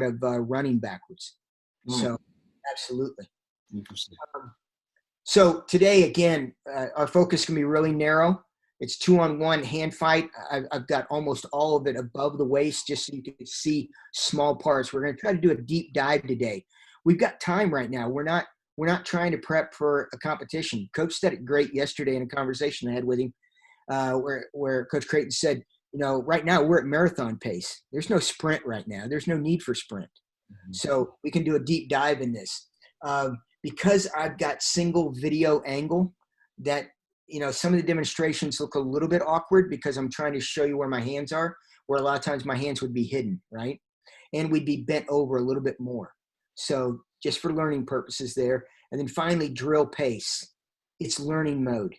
of running backwards. Mm. So absolutely. Interesting. So today, again, our focus can be really narrow. It's 2-on-1 hand fight. I've got almost all of it above the waist just so you can see small parts. We're going to try to do a deep dive today. We've got time right now. We're not trying to prep for a competition. Coach said it great yesterday in a conversation I had with him where Coach Creighton said, right now we're at marathon pace. There's no sprint right now. There's no need for sprint. Mm-hmm. So we can do a deep dive in this. Because I've got single video angle that, some of the demonstrations look a little bit awkward because I'm trying to show you where my hands are, where a lot of times my hands would be hidden, right? And we'd be bent over a little bit more. So just for learning purposes there. And then finally, drill pace. It's learning mode.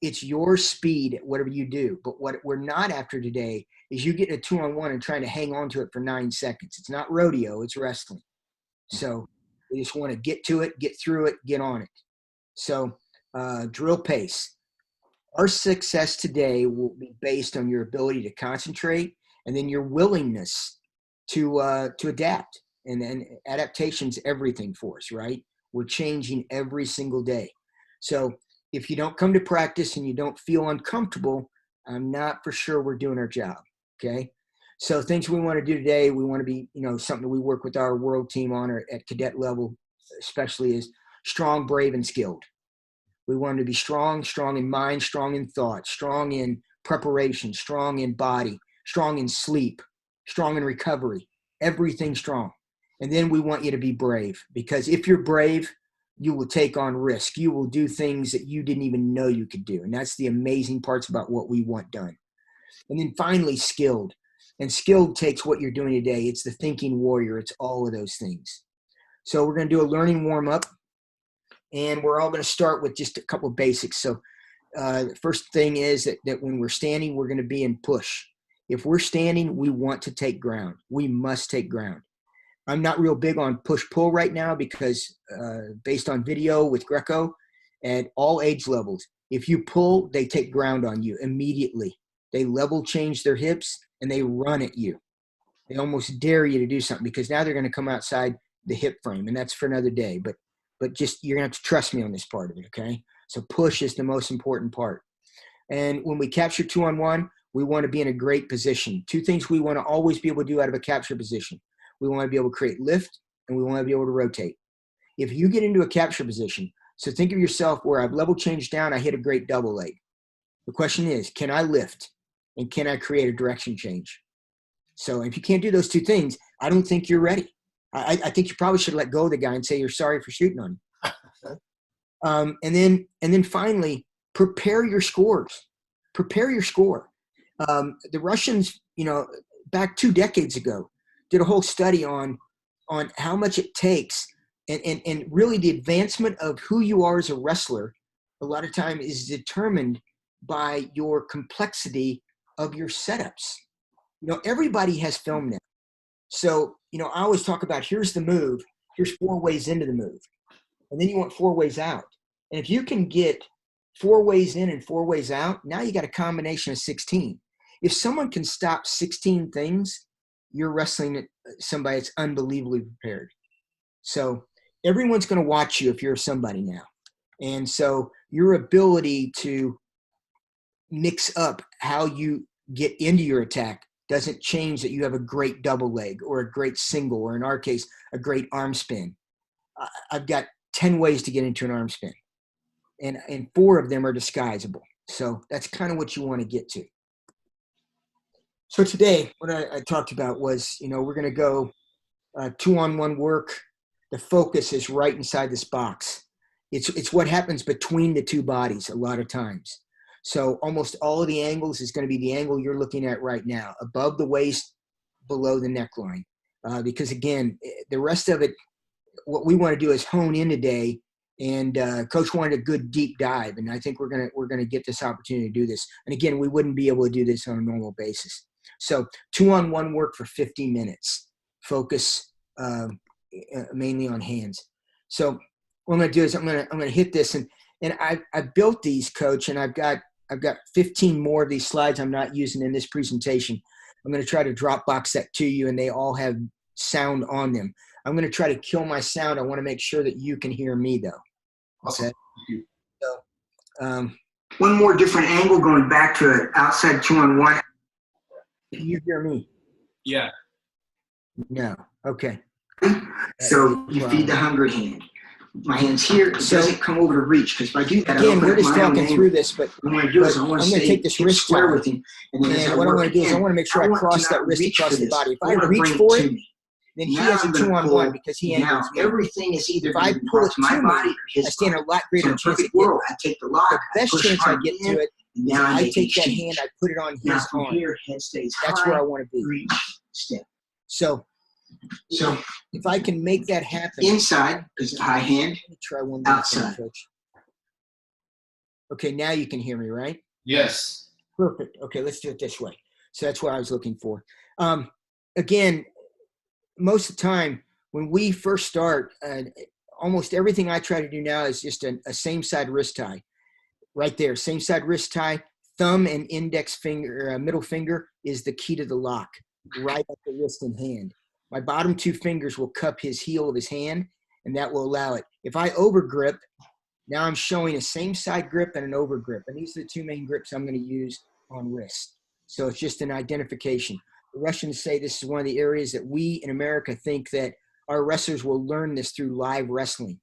It's your speed at whatever you do. But what we're not after today is you get a 2-on-1 and trying to hang on to it for 9 seconds. It's not rodeo, it's wrestling. So we just want to get to it, get through it, get on it. So drill pace. Our success today will be based on your ability to concentrate and then your willingness to adapt. And then adaptation's everything for us, right? We're changing every single day. So if you don't come to practice and you don't feel uncomfortable, I'm not for sure we're doing our job, okay? So things we want to do today, we want to be, something that we work with our world team on or at cadet level, especially is strong, brave, and skilled. We want to be strong in mind, strong in thought, strong in preparation, strong in body, strong in sleep, strong in recovery, everything strong. And then we want you to be brave, because if you're brave, you will take on risk. You will do things that you didn't even know you could do. And that's the amazing parts about what we want done. And then finally, skilled. And skilled takes what you're doing today. It's the thinking warrior. It's all of those things. So we're going to do a learning warm-up. And we're all going to start with just a couple of basics. So the first thing is that when we're standing, we're going to be in push. If we're standing, we want to take ground. We must take ground. I'm not real big on push-pull right now because based on video with Greco at all age levels, if you pull, they take ground on you immediately. They level change their hips and they run at you. They almost dare you to do something because now they're going to come outside the hip frame, and that's for another day. But just you're going to have to trust me on this part of it, okay? So push is the most important part. And when we capture 2-on-1, we want to be in a great position. 2 things we want to always be able to do out of a capture position. We want to be able to create lift, and we want to be able to rotate. If you get into a capture position, so think of yourself where I've level changed down, I hit a great double leg. The question is, can I lift, and can I create a direction change? So if you can't do those 2 things, I don't think you're ready. I think you probably should let go of the guy and say you're sorry for shooting on him. And then finally, prepare your scores. Prepare your score. The Russians, back 2 decades ago, did a whole study on how much it takes, and really the advancement of who you are as a wrestler. A lot of time is determined by your complexity of your setups. Everybody has film now. So, I always talk about here's the move, here's 4 ways into the move. And then you want 4 ways out. And if you can get 4 ways in and 4 ways out, now you got a combination of 16. If someone can stop 16 things, you're wrestling somebody that's unbelievably prepared. So everyone's going to watch you if you're somebody now. And so your ability to mix up how you get into your attack doesn't change that you have a great double leg or a great single, or in our case, a great arm spin. I've got 10 ways to get into an arm spin, and 4 of them are disguisable. So that's kind of what you want to get to. So today, what I talked about was, we're going to go 2-on-1 work. The focus is right inside this box. It's what happens between the 2 bodies a lot of times. So almost all of the angles is going to be the angle you're looking at right now, above the waist, below the neckline. Because again, the rest of it, what we want to do is hone in today. And Coach wanted a good deep dive, and I think we're gonna get this opportunity to do this. And again, we wouldn't be able to do this on a normal basis. So 2-on-1 work for 50 minutes. Focus mainly on hands. So what I'm gonna do is I'm gonna hit this, and I built these, Coach, and I've got 15 more of these slides I'm not using in this presentation. I'm going to try to Dropbox that to you, and they all have sound on them. I'm going to try to kill my sound. I want to make sure that you can hear me, though. Awesome. Okay. So, one more different angle going back to an outside 2-on-1. Can you hear me? Yeah. No. Okay. So you feed the hungry hand. My hand's here. It doesn't come over to reach, because if I do that, again, we're just talking through this, but what I'm going to do is I'm going to take this wrist square with him, and what I'm going to do is I want to make sure I cross that wrist across the body. If I reach for it, then he has a 2-on-1 because he angles me. Everything is either if I pull it my to body me, or his I stand a lot greater chance of getting I take the lock. The best chance I get to it is I take that hand, I put it on his arm. Here, head stays That's high, where I want to be. reach, step. So if I can make that happen. Inside is a high hand. Let me try one more outside. thing, Coach. Okay, now you can hear me, right? Yes. Perfect. Okay, let's do it this way. So that's what I was looking for. Again, most of the time when we first start, almost everything I try to do now is just a same side wrist tie. Right there, same side wrist tie. Thumb and index finger, middle finger is the key to the lock, right at the wrist and hand. My bottom 2 fingers will cup his heel of his hand, and that will allow it. If I overgrip, now I'm showing a same side grip and an overgrip, and these are the 2 main grips I'm going to use on wrist. So it's just an identification. The Russians say this is one of the areas that we in America think that our wrestlers will learn this through live wrestling,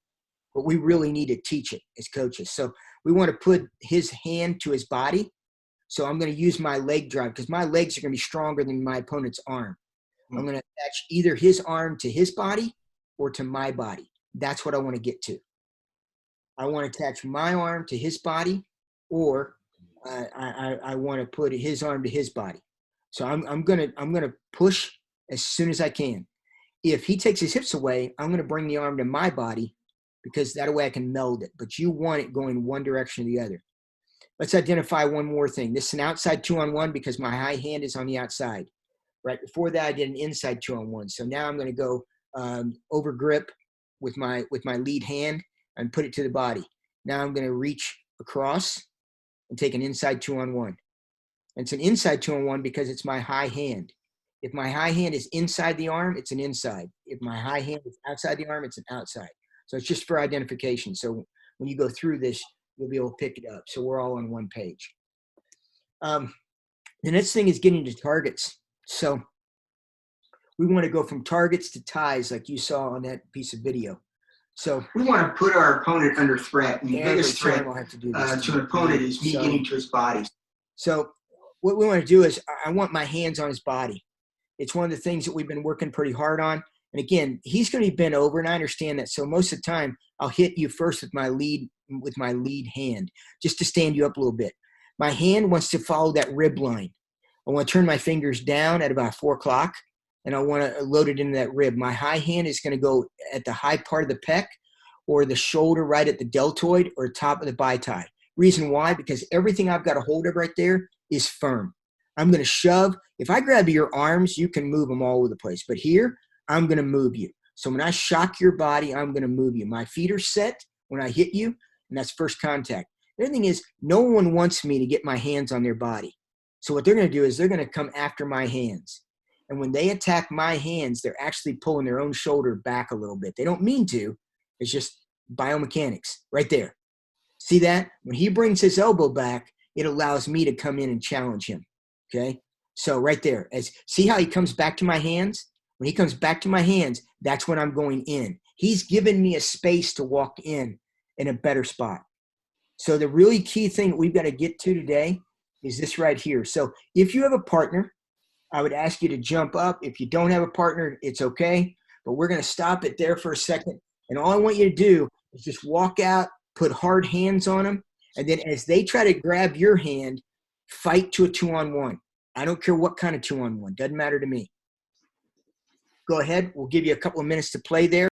but we really need to teach it as coaches. So we want to put his hand to his body. So I'm going to use my leg drive because my legs are going to be stronger than my opponent's arm. I'm going to attach either his arm to his body or to my body. That's what I want to get to. I want to attach my arm to his body, or I want to put his arm to his body. So I'm gonna push as soon as I can. If he takes his hips away, I'm going to bring the arm to my body because that way I can meld it. But you want it going one direction or the other. Let's identify one more thing. This is an outside 2-on-1 because my high hand is on the outside. Right before that, I did an inside 2-on-1. So now I'm going to go over grip with my lead hand and put it to the body. Now I'm going to reach across and take an inside 2-on-1. It's an inside 2-on-1 because it's my high hand. If my high hand is inside the arm, it's an inside. If my high hand is outside the arm, it's an outside. So it's just for identification. So when you go through this, you'll be able to pick it up. So we're all on one page. The next thing is getting to targets. So we want to go from targets to ties like you saw on that piece of video. So we want to put our opponent under threat. And the biggest threat I'll have to do to an opponent is me getting to his body. So what we want to do is I want my hands on his body. It's one of the things that we've been working pretty hard on. And again, he's going to be bent over, and I understand that. So most of the time, I'll hit you first with my lead hand, just to stand you up a little bit. My hand wants to follow that rib line. I want to turn my fingers down at about 4 o'clock, and I want to load it into that rib. My high hand is going to go at the high part of the pec, or the shoulder right at the deltoid, or top of the bi-tie. Reason why? Because everything I've got a hold of right there is firm. I'm going to shove. If I grab your arms, you can move them all over the place. But here, I'm going to move you. So when I shock your body, I'm going to move you. My feet are set when I hit you, and that's first contact. The other thing is, no one wants me to get my hands on their body. So what they're going to do is they're going to come after my hands. And when they attack my hands, they're actually pulling their own shoulder back a little bit. They don't mean to. It's just biomechanics right there. See that? When he brings his elbow back, it allows me to come in and challenge him. Okay? So right there. See how he comes back to my hands? When he comes back to my hands, that's when I'm going in. He's given me a space to walk in a better spot. So the really key thing that we've got to get to today is this right here. So if you have a partner, I would ask you to jump up. If you don't have a partner, it's okay. But we're going to stop it there for a second. And all I want you to do is just walk out, put hard hands on them. And then as they try to grab your hand, fight to a 2-on-1. I don't care what kind of 2-on-1. Doesn't matter to me. Go ahead. We'll give you a couple of minutes to play there.